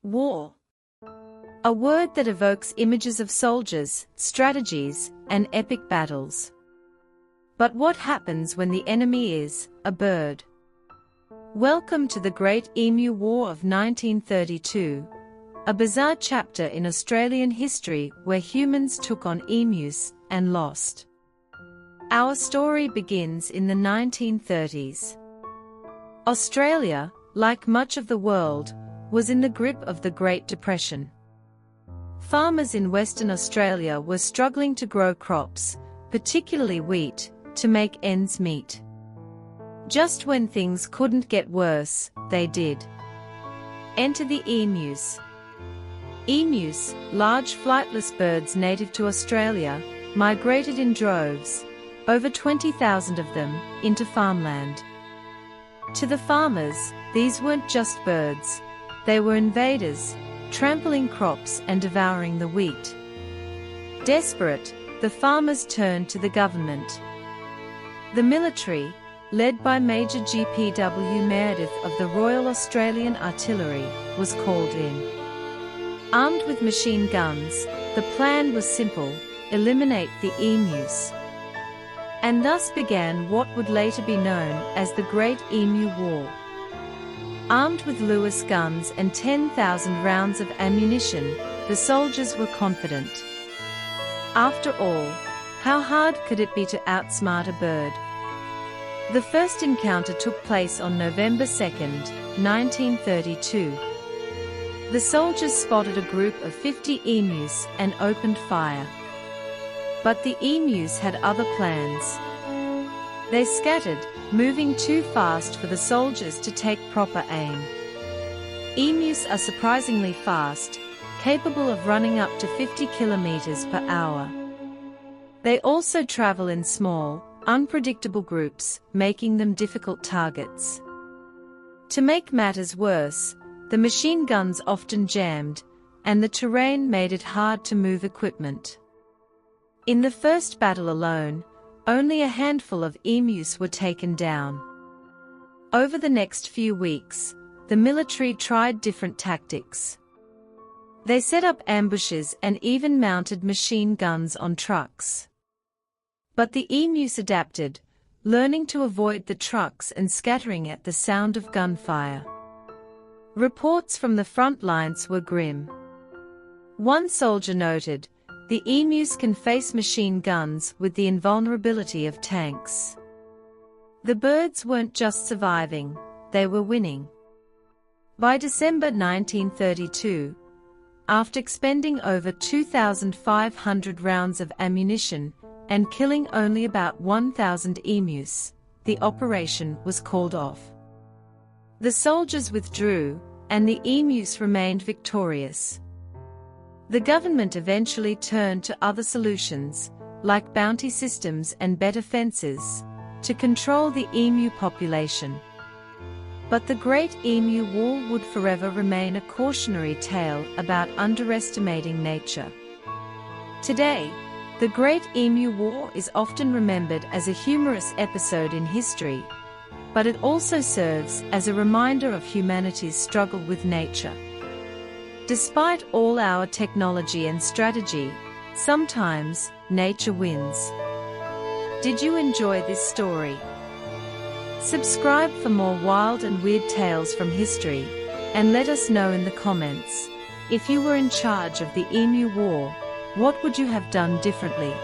War. A word that evokes images of soldiers, strategies, and epic battles. But what happens when the enemy is a bird? Welcome to the Great Emu War of 1932, a bizarre chapter in Australian history where humans took on emus and lost. Our story begins in the 1930s. Australia, like much of the world, was in the grip of the Great Depression. Farmers in Western Australia were struggling to grow crops, particularly wheat, to make ends meet. Just when things couldn't get worse, they did. Enter the emus. Emus, large flightless birds native to Australia, migrated in droves, over 20,000 of them, into farmland. To the farmers, these weren't just birds. They were invaders, trampling crops and devouring the wheat. Desperate, the farmers turned to the government. The military, led by Major G.P.W. Meredith of the Royal Australian Artillery, was called in. Armed with machine guns, the plan was simple: eliminate the emus. And thus began what would later be known as the Great Emu War. Armed with Lewis guns and 10,000 rounds of ammunition, the soldiers were confident. After all, how hard could it be to outsmart a bird? The first encounter took place on November 2, 1932. The soldiers spotted a group of 50 emus and opened fire. But the emus had other plans. They scattered, moving too fast for the soldiers to take proper aim. Emus are surprisingly fast, capable of running up to 50 kilometers per hour. They also travel in small, unpredictable groups, making them difficult targets. To make matters worse, the machine guns often jammed, and the terrain made it hard to move equipment. In the first battle alone, only a handful of emus were taken down. Over the next few weeks, the military tried different tactics. They set up ambushes and even mounted machine guns on trucks. But the emus adapted, learning to avoid the trucks and scattering at the sound of gunfire. Reports from the front lines were grim. One soldier noted, "The emus can face machine guns with the invulnerability of tanks." The birds weren't just surviving, they were winning. By December 1932, after expending over 2,500 rounds of ammunition and killing only about 1,000 emus, the operation was called off. The soldiers withdrew, and the emus remained victorious. The government eventually turned to other solutions, like bounty systems and better fences, to control the emu population. But the Great Emu War would forever remain a cautionary tale about underestimating nature. Today, the Great Emu War is often remembered as a humorous episode in history, but it also serves as a reminder of humanity's struggle with nature. Despite all our technology and strategy, sometimes nature wins. Did you enjoy this story? Subscribe for more wild and weird tales from history, and let us know in the comments, if you were in charge of the Emu War, what would you have done differently?